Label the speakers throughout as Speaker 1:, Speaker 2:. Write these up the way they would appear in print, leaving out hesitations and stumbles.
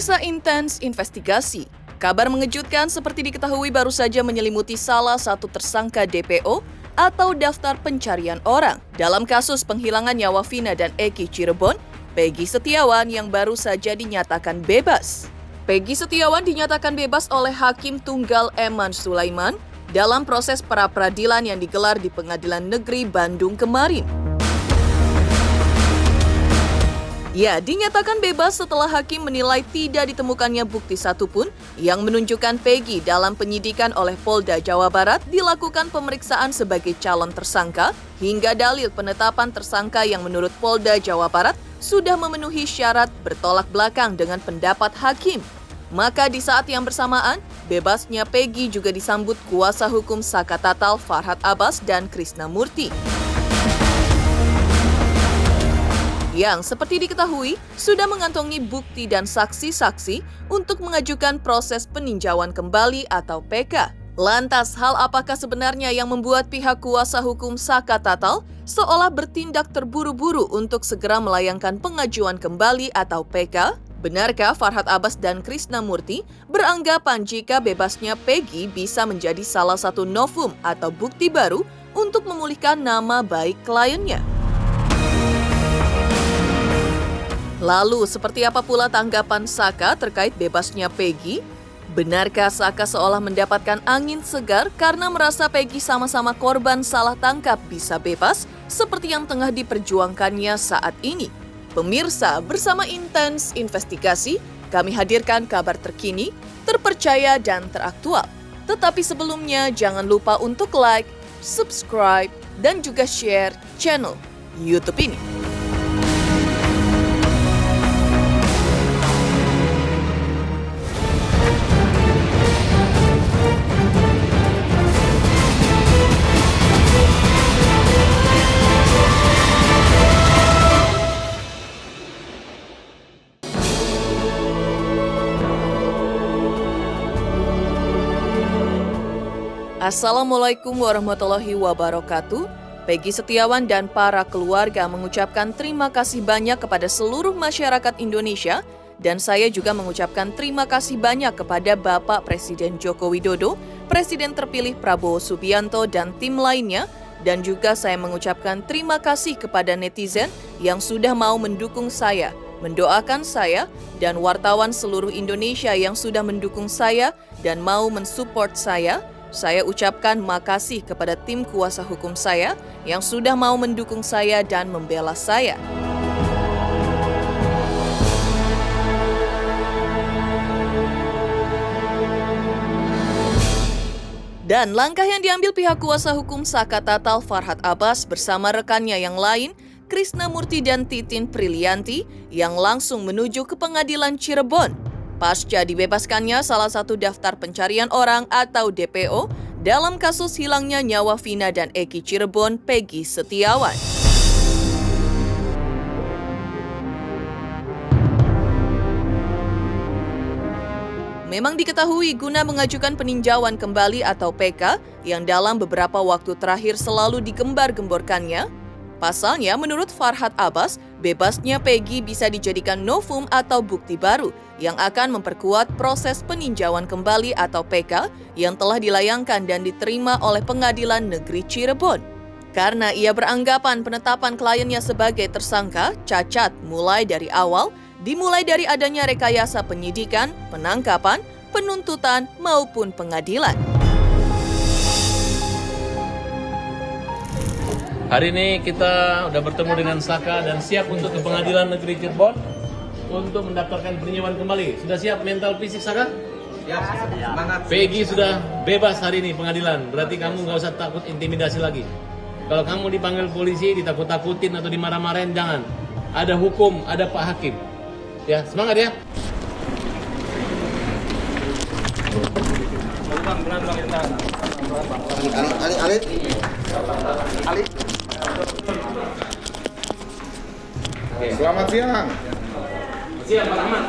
Speaker 1: Pemirsa Intens Investigasi, kabar mengejutkan seperti diketahui baru saja menyelimuti salah satu tersangka DPO atau daftar pencarian orang dalam kasus penghilangan nyawa Vina dan Eki Cirebon, Peggy Setiawan yang baru saja dinyatakan bebas. Peggy Setiawan dinyatakan bebas oleh Hakim Tunggal Eman Sulaiman dalam proses pra-peradilan yang digelar di Pengadilan Negeri Bandung kemarin. Ia dinyatakan bebas setelah hakim menilai tidak ditemukannya bukti satupun yang menunjukkan Peggy dalam penyidikan oleh Polda Jawa Barat dilakukan pemeriksaan sebagai calon tersangka hingga dalil penetapan tersangka yang menurut Polda Jawa Barat sudah memenuhi syarat bertolak belakang dengan pendapat hakim. Maka di saat yang bersamaan, bebasnya Peggy juga disambut kuasa hukum Saka Tatal Farhad Abbas dan Krishna Murty. Yang seperti diketahui sudah mengantongi bukti dan saksi-saksi untuk mengajukan proses peninjauan kembali atau PK. Lantas, hal apakah sebenarnya yang membuat pihak kuasa hukum Saka Tatal seolah bertindak terburu-buru untuk segera melayangkan pengajuan kembali atau PK? Benarkah Farhad Abbas dan Krishna Murty beranggapan jika bebasnya Peggy bisa menjadi salah satu novum atau bukti baru untuk memulihkan nama baik kliennya? Lalu, seperti apa pula tanggapan Saka terkait bebasnya Peggy? Benarkah Saka seolah mendapatkan angin segar karena merasa Peggy sama-sama korban salah tangkap bisa bebas seperti yang tengah diperjuangkannya saat ini? Pemirsa, bersama Intens Investigasi, kami hadirkan kabar terkini, terpercaya dan teraktual. Tetapi sebelumnya, jangan lupa untuk like, subscribe, dan juga share channel YouTube ini. Assalamualaikum warahmatullahi wabarakatuh. Peggy Setiawan dan para keluarga mengucapkan terima kasih banyak kepada seluruh masyarakat Indonesia dan saya juga mengucapkan terima kasih banyak kepada Bapak Presiden Joko Widodo, Presiden terpilih Prabowo Subianto dan tim lainnya, dan juga saya mengucapkan terima kasih kepada netizen yang sudah mau mendukung saya, mendoakan saya, dan wartawan seluruh Indonesia yang sudah mendukung saya dan mau mensupport saya. Saya ucapkan makasih kepada tim kuasa hukum saya yang sudah mau mendukung saya dan membela saya. Dan langkah yang diambil pihak kuasa hukum Saka Tatal Farhad Abbas bersama rekannya yang lain, Krishna Murty dan Titin Prilianti, yang langsung menuju ke Pengadilan Cirebon pasca dibebaskannya salah satu daftar pencarian orang atau DPO dalam kasus hilangnya nyawa Vina dan Eki Cirebon, Peggy Setiawan. Memang diketahui guna mengajukan peninjauan kembali atau PK yang dalam beberapa waktu terakhir selalu digembar-gemborkannya. Pasalnya, menurut Farhad Abbas, bebasnya Peggy bisa dijadikan novum atau bukti baru yang akan memperkuat proses peninjauan kembali atau PK yang telah dilayangkan dan diterima oleh Pengadilan Negeri Cirebon. Karena ia beranggapan penetapan kliennya sebagai tersangka cacat mulai dari awal, dimulai dari adanya rekayasa penyidikan, penangkapan, penuntutan, maupun pengadilan.
Speaker 2: Hari ini kita sudah bertemu dengan Saka dan siap untuk ke Pengadilan Negeri Cirebon untuk mendaftarkan peninjauan kembali. Sudah siap mental fisik Saka?
Speaker 3: Ya, semangat.
Speaker 2: Peggy sudah bebas hari ini pengadilan, berarti kamu nggak usah takut intimidasi lagi. Kalau kamu dipanggil polisi, ditakut-takutin atau dimarah-marahin, jangan. Ada hukum, ada Pak Hakim. Ya, semangat ya.
Speaker 3: Ali. Selamat siang.
Speaker 2: Siap, Pak Ahmad.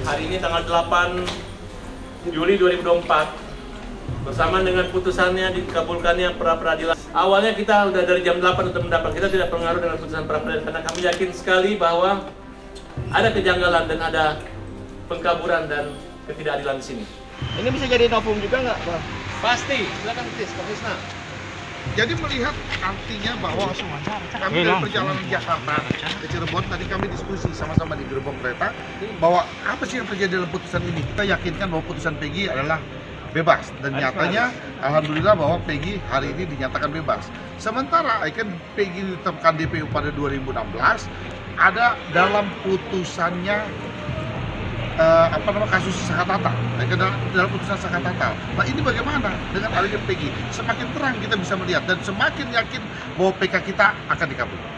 Speaker 2: Hari ini tanggal 8 Juli 2024 bersama dengan putusannya dikabulkannya pra-peradilan awalnya kita udah dari jam 8 untuk mendapat, kita tidak pengaruh dengan putusan pra-peradilan karena kami yakin sekali bahwa ada kejanggalan dan ada pengkaburan dan ketidakadilan di sini.
Speaker 4: Ini bisa jadi novum juga nggak, Bang?
Speaker 2: Pasti, silakan Pak Krisna.
Speaker 3: Jadi melihat artinya bahwa kami dari perjalanan Jakarta ke Cirebon, tadi kami diskusi sama-sama di gerbong kereta bahwa apa sih yang terjadi dalam putusan ini. Kita yakinkan bahwa putusan Peggy adalah bebas dan nyatanya alhamdulillah bahwa Peggy hari ini dinyatakan bebas. Sementara kan Peggy ditetapkan DPO pada 2016, ada dalam putusannya kasus Sakatatal, dalam putusan Sakatatal. Nah ini bagaimana dengan adanya Peggy? Semakin terang kita bisa melihat dan semakin yakin bahwa PK kita akan dikabulkan.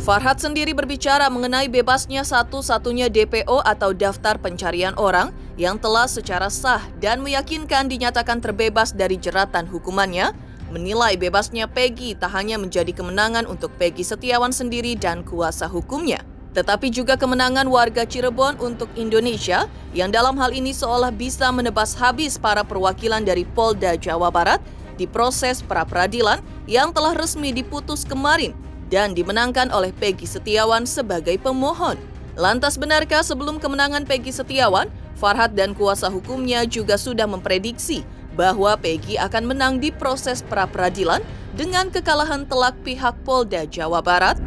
Speaker 1: Farhad sendiri berbicara mengenai bebasnya satu-satunya DPO atau daftar pencarian orang yang telah secara sah dan meyakinkan dinyatakan terbebas dari jeratan hukumannya, menilai bebasnya Peggy tak hanya menjadi kemenangan untuk Peggy Setiawan sendiri dan kuasa hukumnya, tetapi juga kemenangan warga Cirebon untuk Indonesia yang dalam hal ini seolah bisa menebas habis para perwakilan dari Polda Jawa Barat di proses pra-peradilan yang telah resmi diputus kemarin dan dimenangkan oleh Peggy Setiawan sebagai pemohon. Lantas benarkah sebelum kemenangan Peggy Setiawan, Farhad dan kuasa hukumnya juga sudah memprediksi bahwa Peggy akan menang di proses pra-peradilan dengan kekalahan telak pihak Polda Jawa Barat?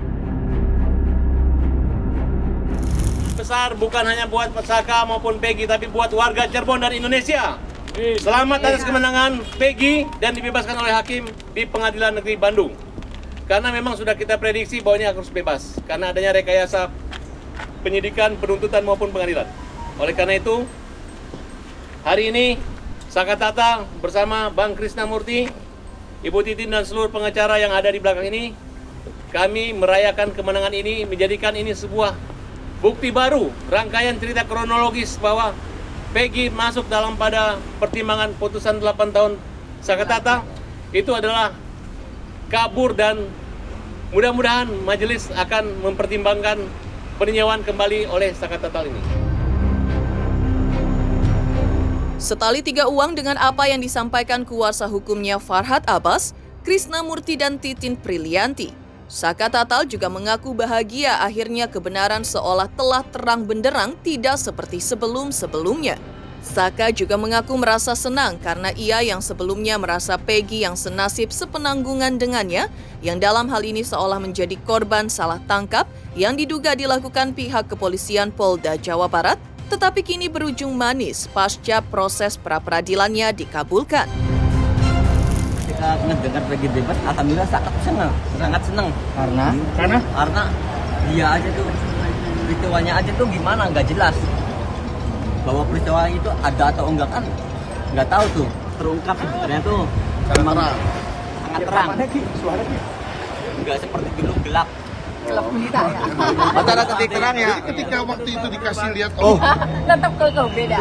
Speaker 2: Besar bukan hanya buat Saka maupun Peggy, tapi buat warga Cirebon dan Indonesia. Selamat atas kemenangan Peggy dan dibebaskan oleh hakim di Pengadilan Negeri Bandung. Karena memang sudah kita prediksi bahwa ini harus bebas, karena adanya rekayasa penyidikan, penuntutan maupun pengadilan. Oleh karena itu, hari ini Sakatatal bersama Bang Krisna Murti, Ibu Titin dan seluruh pengacara yang ada di belakang ini, kami merayakan kemenangan ini, menjadikan ini sebuah bukti baru, rangkaian cerita kronologis bahwa Peggy masuk dalam pada pertimbangan putusan 8 tahun Sakatatal itu adalah kabur dan mudah-mudahan majelis akan mempertimbangkan peninjauan kembali oleh Sakatatal ini.
Speaker 1: Setali tiga uang dengan apa yang disampaikan kuasa hukumnya Farhad Abbas, Krisna Murti dan Titin Prilianti, Sakatatal juga mengaku bahagia akhirnya kebenaran seolah telah terang benderang tidak seperti sebelum-sebelumnya. Saka juga mengaku merasa senang karena ia yang sebelumnya merasa Peggy yang senasib sepenanggungan dengannya, yang dalam hal ini seolah menjadi korban salah tangkap yang diduga dilakukan pihak kepolisian Polda Jawa Barat, tetapi kini berujung manis pasca proses pra-peradilannya dikabulkan.
Speaker 5: Kita mendengar Peggy bebas, alhamdulillah sangat senang. Karena dia aja tuh, peristiwanya aja tuh gimana, nggak jelas. Bahwa peristiwa itu ada atau enggak kan nggak tahu tuh, terungkap sebenarnya tuh memang sangat terang, nggak seperti dulu gelap gulita ya.
Speaker 3: Antara titik terang ya. Jadi ketika waktu itu dikasih lihat,
Speaker 6: tetap beda.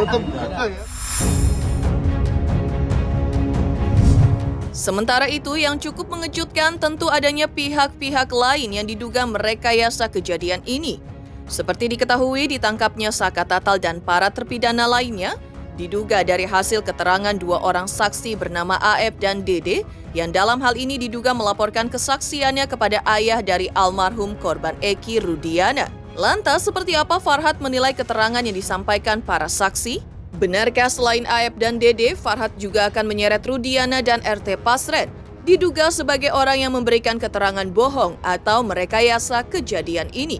Speaker 1: Sementara itu, yang cukup mengejutkan tentu adanya pihak-pihak lain yang diduga merekayasa kejadian ini. Seperti diketahui, ditangkapnya Sakatatal dan para terpidana lainnya diduga dari hasil keterangan dua orang saksi bernama AF dan Dede yang dalam hal ini diduga melaporkan kesaksiannya kepada ayah dari almarhum korban Eki Rudiana. Lantas, seperti apa Farhad menilai keterangan yang disampaikan para saksi? Benarkah selain AF dan Dede, Farhad juga akan menyeret Rudiana dan RT Pasren, diduga sebagai orang yang memberikan keterangan bohong atau merekayasa kejadian ini?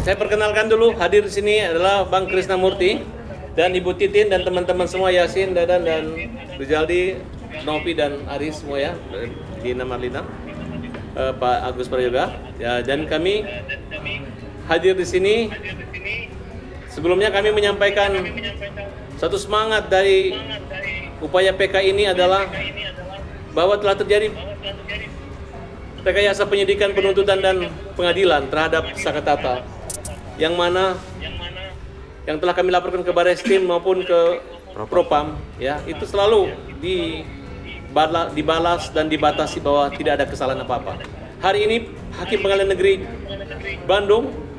Speaker 2: Saya perkenalkan dulu, hadir di sini adalah Bang Krisna Murti dan Ibu Titin dan teman-teman semua, Yasin, Dadan, dan Rizaldi, Novi dan Aris semua ya, di Namarlina, Pak Agus Prayoga. Ya, dan kami hadir di sini. Sebelumnya kami menyampaikan satu semangat dari upaya PK ini adalah bahwa telah terjadi rekayasa penyidikan, penuntutan, dan pengadilan terhadap Sakatatal, yang mana yang telah kami laporkan ke Barreskrim maupun ke Propam, ya, itu selalu dibalas dan dibatasi bahwa tidak ada kesalahan apa-apa. Hari ini Hakim Pengadilan Negeri Bandung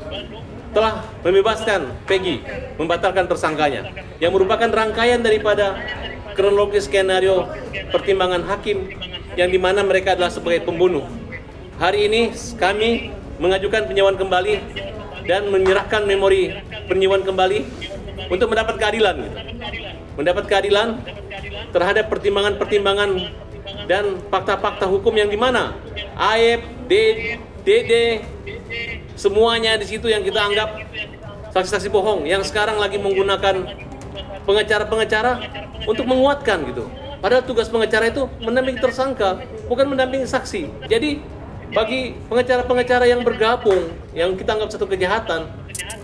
Speaker 2: telah membebaskan Peggy, membatalkan tersangkanya, yang merupakan rangkaian daripada kronologis skenario pertimbangan hakim yang dimana mereka adalah sebagai pembunuh. Hari ini kami mengajukan penyewaan kembali dan menyerahkan memori penyewaan kembali untuk mendapat keadilan. Mendapat keadilan terhadap pertimbangan-pertimbangan dan fakta-fakta hukum yang dimana AEP, DD, semuanya di situ yang kita anggap saksi-saksi bohong yang sekarang lagi menggunakan pengacara-pengacara untuk menguatkan gitu. Padahal tugas pengacara itu mendampingi tersangka, bukan mendampingi saksi. Jadi bagi pengacara-pengacara yang bergabung, yang kita anggap satu kejahatan,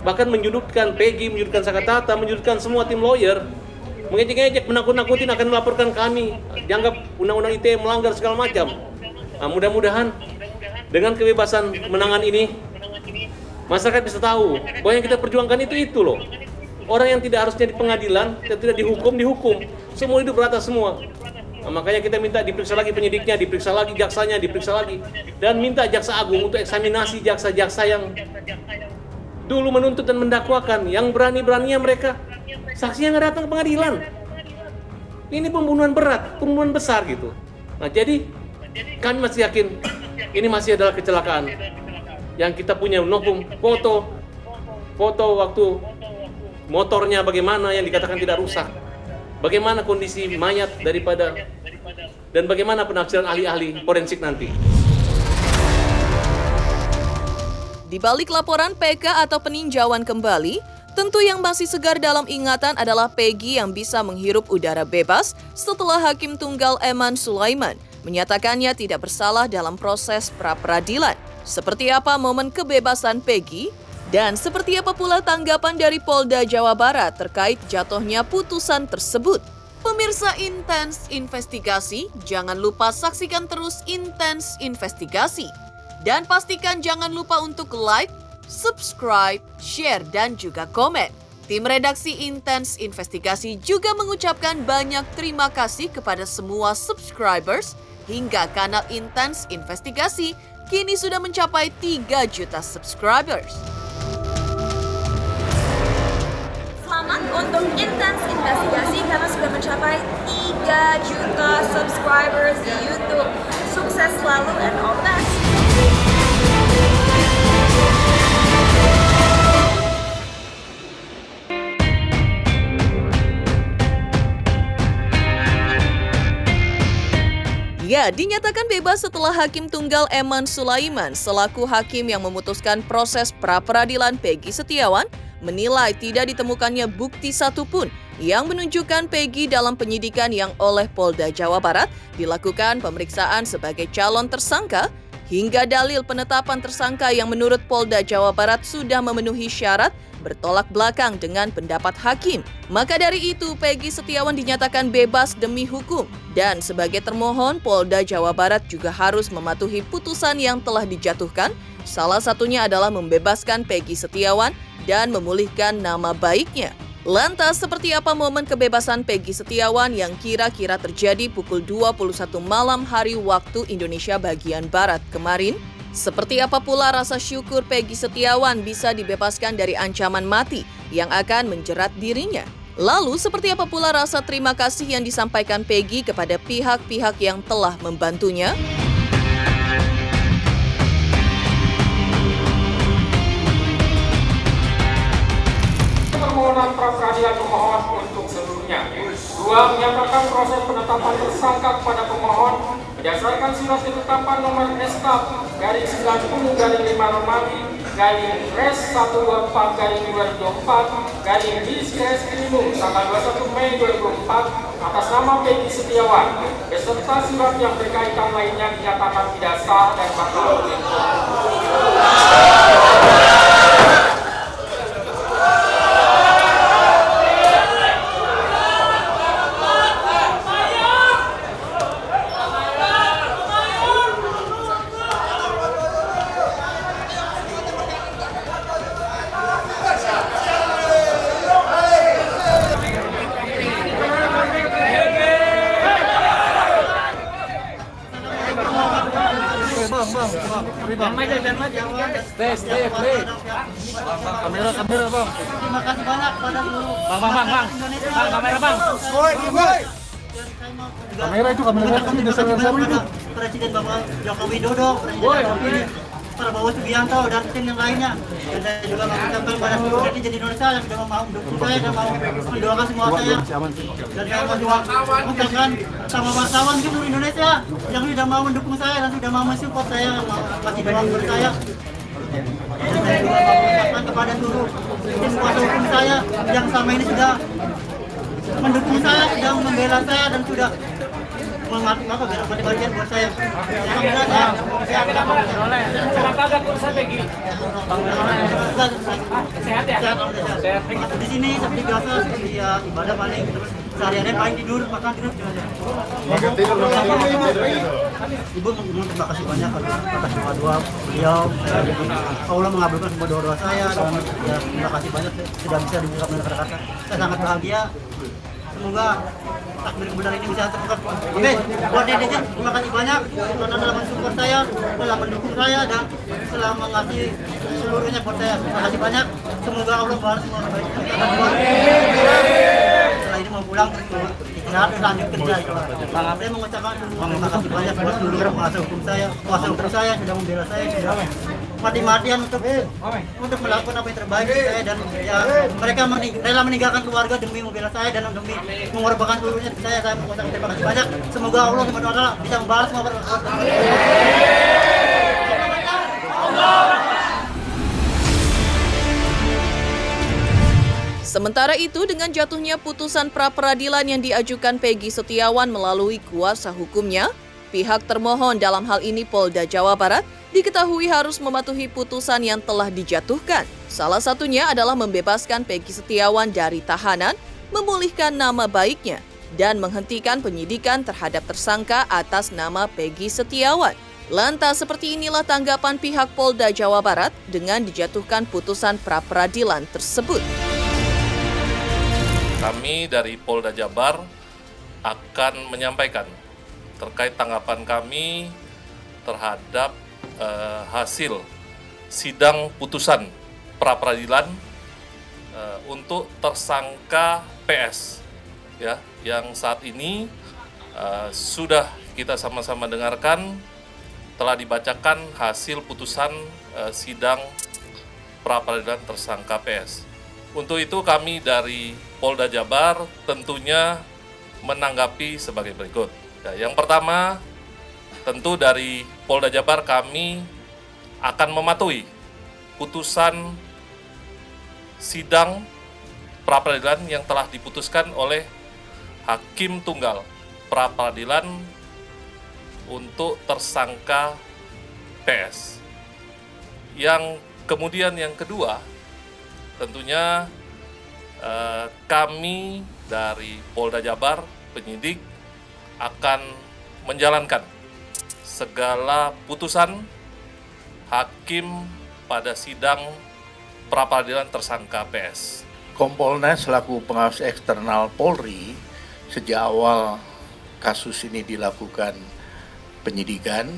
Speaker 2: bahkan menyudutkan Peggy, menyudutkan Sakatata, menyudutkan semua tim lawyer, mengejek-ngejek, menakut-nakutin akan melaporkan kami, dianggap undang-undang ITE melanggar segala macam. Nah, mudah-mudahan dengan kebebasan menangan ini, masyarakat bisa tahu bahwa yang kita perjuangkan itu loh. Orang yang tidak harusnya di pengadilan, yang tidak dihukum, semua hidup rata semua. Nah, makanya kita minta diperiksa lagi penyidiknya, diperiksa lagi jaksanya, diperiksa lagi. Dan minta Jaksa Agung untuk eksaminasi jaksa-jaksa yang dulu menuntut dan mendakwakan, yang berani-beraninya mereka saksinya nggak datang ke pengadilan. Ini pembunuhan berat, pembunuhan besar gitu. Nah jadi kami masih yakin ini masih adalah kecelakaan. Yang kita punya novum foto waktu motornya bagaimana yang dikatakan tidak rusak, bagaimana kondisi mayat daripada, dan bagaimana penafsiran ahli-ahli forensik nanti.
Speaker 1: Di balik laporan PK atau peninjauan kembali, tentu yang masih segar dalam ingatan adalah Peggy yang bisa menghirup udara bebas setelah Hakim Tunggal Eman Sulaiman menyatakannya tidak bersalah dalam proses pra-peradilan. Seperti apa momen kebebasan Peggy? Dan seperti apa pula tanggapan dari Polda Jawa Barat terkait jatuhnya putusan tersebut? Pemirsa Intens Investigasi, jangan lupa saksikan terus Intens Investigasi. Dan pastikan jangan lupa untuk like, subscribe, share, dan juga komen. Tim redaksi Intens Investigasi juga mengucapkan banyak terima kasih kepada semua subscribers hingga kanal Intens Investigasi kini sudah mencapai 3 juta subscribers.
Speaker 6: Selamat untuk Intens Investigasi karena sudah mencapai 3 juta subscribers di YouTube. Sukses selalu and all the best.
Speaker 1: Ya, dinyatakan bebas setelah Hakim Tunggal Eman Sulaiman selaku hakim yang memutuskan proses pra-peradilan Peggy Setiawan menilai tidak ditemukannya bukti satupun yang menunjukkan Peggy dalam penyidikan yang oleh Polda Jawa Barat dilakukan pemeriksaan sebagai calon tersangka hingga dalil penetapan tersangka yang menurut Polda Jawa Barat sudah memenuhi syarat bertolak belakang dengan pendapat hakim. Maka dari itu, Peggy Setiawan dinyatakan bebas demi hukum. Dan sebagai termohon, Polda Jawa Barat juga harus mematuhi putusan yang telah dijatuhkan. Salah satunya adalah membebaskan Peggy Setiawan dan memulihkan nama baiknya. Lantas, seperti apa momen kebebasan Peggy Setiawan yang kira-kira terjadi pukul 21 malam hari waktu Indonesia bagian Barat kemarin? Seperti apa pula rasa syukur Peggy Setiawan bisa dibebaskan dari ancaman mati yang akan menjerat dirinya? Lalu, seperti apa pula rasa terima kasih yang disampaikan Peggy kepada pihak-pihak yang telah membantunya?
Speaker 7: Permohonan pra-peradilan pemohon untuk seluruhnya. 2. Menyatakan proses penetapan tersangka kepada pemohon berdasarkan surat ketetapan nomor SK/90/5 Romawi /Res 124/2024/Dis-Krimum tanggal 21 Mei 2004 atas nama Peggy Setiawan beserta surat yang berkaitan lainnya dinyatakan tidak sah dan batal.
Speaker 8: Kamera bang. Terima kasih banyak pada seluruh. Bang, kamera bang.
Speaker 3: Kamera itu kamera kan udah seru itu.
Speaker 8: Presiden Bapak Joko Widodo, Presiden terpilih, Prabowo Subianto dan tim yang lainnya. Dan saya juga mengucapkan kepada seluruh netizen Indonesia yang sudah mau mendukung saya dan mau mendoakan semua saya. Dan saya mau juga mengucapkan sama wartawan di seluruh Indonesia yang sudah mau mendukung saya dan sudah mau mensupport saya, mau kasih doa untuk saya. Dan saya juga mau mengucapkan kepada seluruh tim kuasa hukum saya yang selama ini sudah mendukung saya, sudah membela saya dan sudah mati bagian buat saya.
Speaker 7: Kenapa agak kurang Peggy? Sehat ya? Sehat.
Speaker 8: Di sini seperti biasa, seperti ya ibadah paling terus sehari-hari paling tidur, makan tidur. Ibu terima kasih banyak atas doa beliau. Allah mengabulkan semua doa saya dan ya, terima kasih banyak sudah bisa dibuka masyarakat. Saya sangat bahagia. Semoga takdir kebenaran ini bisa terungkap. Oke, buat netizen terima kasih banyak karena telah mensupport saya, telah mendukung saya dan telah mengasih seluruhnya buat saya. Terima kasih banyak. Semoga Allah balas semua baik. Setelah ini mau pulang istirahat dan lanjut kerja. Saya mengucapkan terima kasih banyak buat seluruh kuasa hukum saya sudah membela saya, sudah mati-matian untuk melakukan apa yang terbaik untuk saya dan ya mereka rela meninggalkan keluarga demi membela saya dan demi mengorbankan seluruhnya untuk saya. Saya mengucapkan terima kasih banyak. Semoga Allah SWT bisa membalas semua perbuatan.
Speaker 1: Sementara itu, dengan jatuhnya putusan pra-peradilan yang diajukan Peggy Setiawan melalui kuasa hukumnya, pihak termohon dalam hal ini Polda Jawa Barat diketahui harus mematuhi putusan yang telah dijatuhkan. Salah satunya adalah membebaskan Peggy Setiawan dari tahanan, memulihkan nama baiknya, dan menghentikan penyidikan terhadap tersangka atas nama Peggy Setiawan. Lantas seperti inilah tanggapan pihak Polda Jawa Barat dengan dijatuhkan putusan pra-peradilan tersebut.
Speaker 9: Kami dari Polda Jabar akan menyampaikan terkait tanggapan kami terhadap hasil sidang putusan pra-peradilan untuk tersangka PS ya, yang saat ini sudah kita sama-sama dengarkan, telah dibacakan hasil putusan sidang pra-peradilan tersangka PS. Untuk itu kami dari Polda Jabar tentunya menanggapi sebagai berikut. Ya, yang pertama, tentu dari Polda Jabar kami akan mematuhi putusan sidang pra-peradilan yang telah diputuskan oleh Hakim Tunggal pra-peradilan untuk tersangka PS. Yang kemudian yang kedua, tentunya kami dari Polda Jabar, penyidik, akan menjalankan segala putusan hakim pada sidang pra-peradilan tersangka PS.
Speaker 10: Kompolnas selaku pengawas eksternal Polri, sejak awal kasus ini dilakukan penyidikan,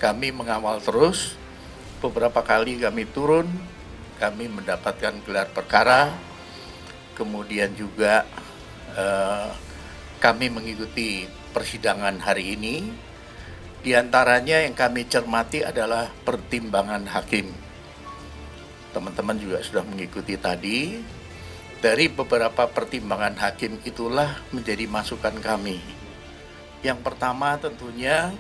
Speaker 10: kami mengawal terus. Beberapa kali kami turun, kami mendapatkan gelar perkara, kemudian juga kami mengikuti persidangan hari ini. Di antaranya yang kami cermati adalah pertimbangan hakim. Teman-teman juga sudah mengikuti tadi. Dari beberapa pertimbangan hakim itulah menjadi masukan kami. Yang pertama tentunya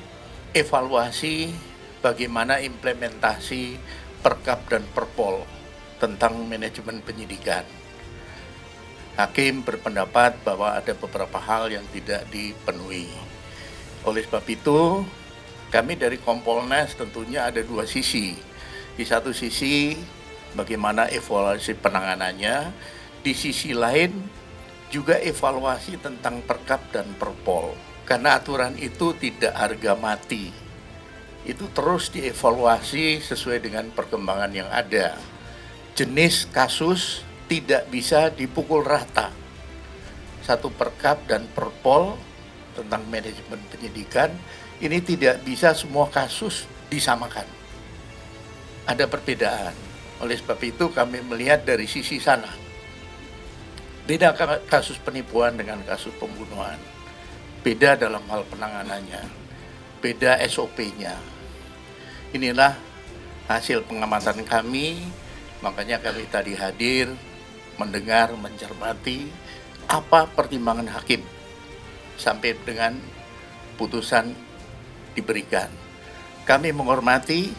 Speaker 10: evaluasi bagaimana implementasi Perkap dan Perpol tentang manajemen penyidikan. Hakim berpendapat bahwa ada beberapa hal yang tidak dipenuhi. Oleh sebab itu, kami dari Kompolnas tentunya ada dua sisi. Di satu sisi bagaimana evaluasi penanganannya, di sisi lain juga evaluasi tentang Perkap dan Perpol. Karena aturan itu tidak harga mati. Itu terus dievaluasi sesuai dengan perkembangan yang ada. Jenis kasus tidak bisa dipukul rata. Satu Perkap dan Perpol tentang manajemen penyidikan, ini tidak bisa semua kasus disamakan. Ada perbedaan. Oleh sebab itu kami melihat dari sisi sana. Beda kasus penipuan dengan kasus pembunuhan. beda dalam hal penanganannya, beda SOP-nya. Inilah hasil pengamatan kami, makanya kami tadi hadir, mendengar, mencermati apa pertimbangan hakim sampai dengan putusan diberikan. Kami menghormati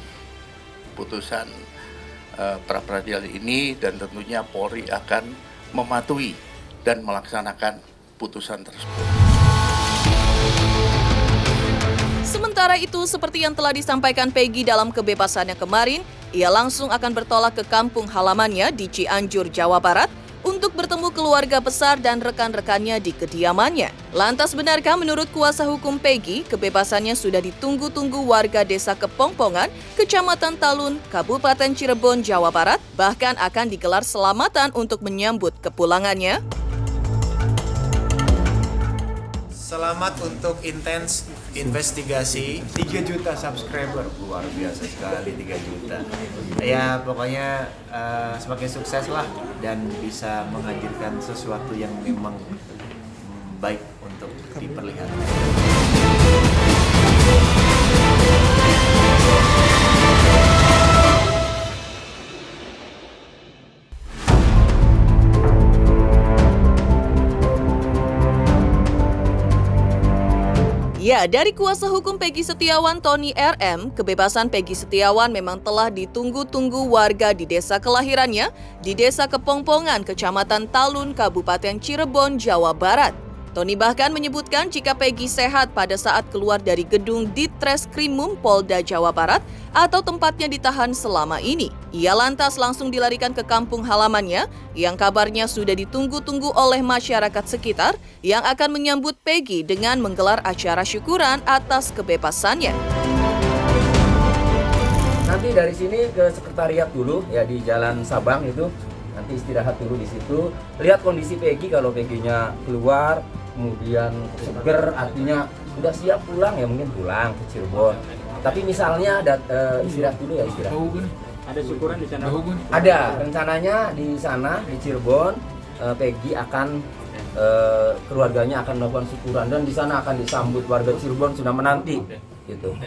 Speaker 10: putusan pra peradilan ini dan tentunya Polri akan mematuhi dan melaksanakan putusan tersebut.
Speaker 1: Sementara itu, seperti yang telah disampaikan Peggy dalam kebebasannya kemarin, ia langsung akan bertolak ke kampung halamannya di Cianjur, Jawa Barat untuk bertemu keluarga besar dan rekan-rekannya di kediamannya. Lantas benarkah menurut kuasa hukum Peggy, kebebasannya sudah ditunggu-tunggu warga desa Kepongpongan, Kecamatan Talun, Kabupaten Cirebon, Jawa Barat, bahkan akan digelar selamatan untuk menyambut kepulangannya?
Speaker 11: Selamat untuk intens investigasi 3 juta subscriber, luar biasa sekali 3 juta. Ya pokoknya semakin sukses lah dan bisa menghadirkan sesuatu yang memang baik untuk diperlihatkan.
Speaker 1: Ya, dari kuasa hukum Peggy Setiawan, Tony RM, kebebasan Peggy Setiawan memang telah ditunggu-tunggu warga di desa kelahirannya, di Desa Kepongpongan, Kecamatan Talun, Kabupaten Cirebon, Jawa Barat. Tony bahkan menyebutkan jika Peggy sehat pada saat keluar dari gedung Ditreskrimum Polda Jawa Barat atau tempatnya ditahan selama ini. Ia lantas langsung dilarikan ke kampung halamannya yang kabarnya sudah ditunggu-tunggu oleh masyarakat sekitar yang akan menyambut Peggy dengan menggelar acara syukuran atas kebebasannya.
Speaker 12: Nanti dari sini ke sekretariat dulu ya di Jalan Sabang itu. Nanti istirahat dulu di situ. Lihat kondisi Peggy, kalau Peggy-nya keluar kemudian seger, artinya udah siap pulang ya mungkin pulang ke Cirebon. Tapi misalnya ada istirahat dulu ya istirahat.
Speaker 7: Ada syukuran di sana?
Speaker 12: Ada, rencananya di sana di Cirebon Peggy akan keluarganya akan melakukan syukuran dan di sana akan disambut warga Cirebon sudah menanti gitu.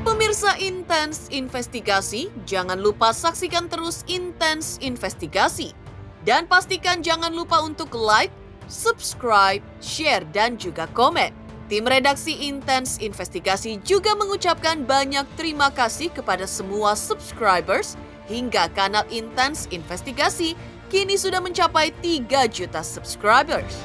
Speaker 1: Pemirsa Intens Investigasi, jangan lupa saksikan terus Intens Investigasi. Dan pastikan jangan lupa untuk like, subscribe, share, dan juga komen. Tim redaksi Intens Investigasi juga mengucapkan banyak terima kasih kepada semua subscribers hingga kanal Intens Investigasi kini sudah mencapai 3 juta subscribers.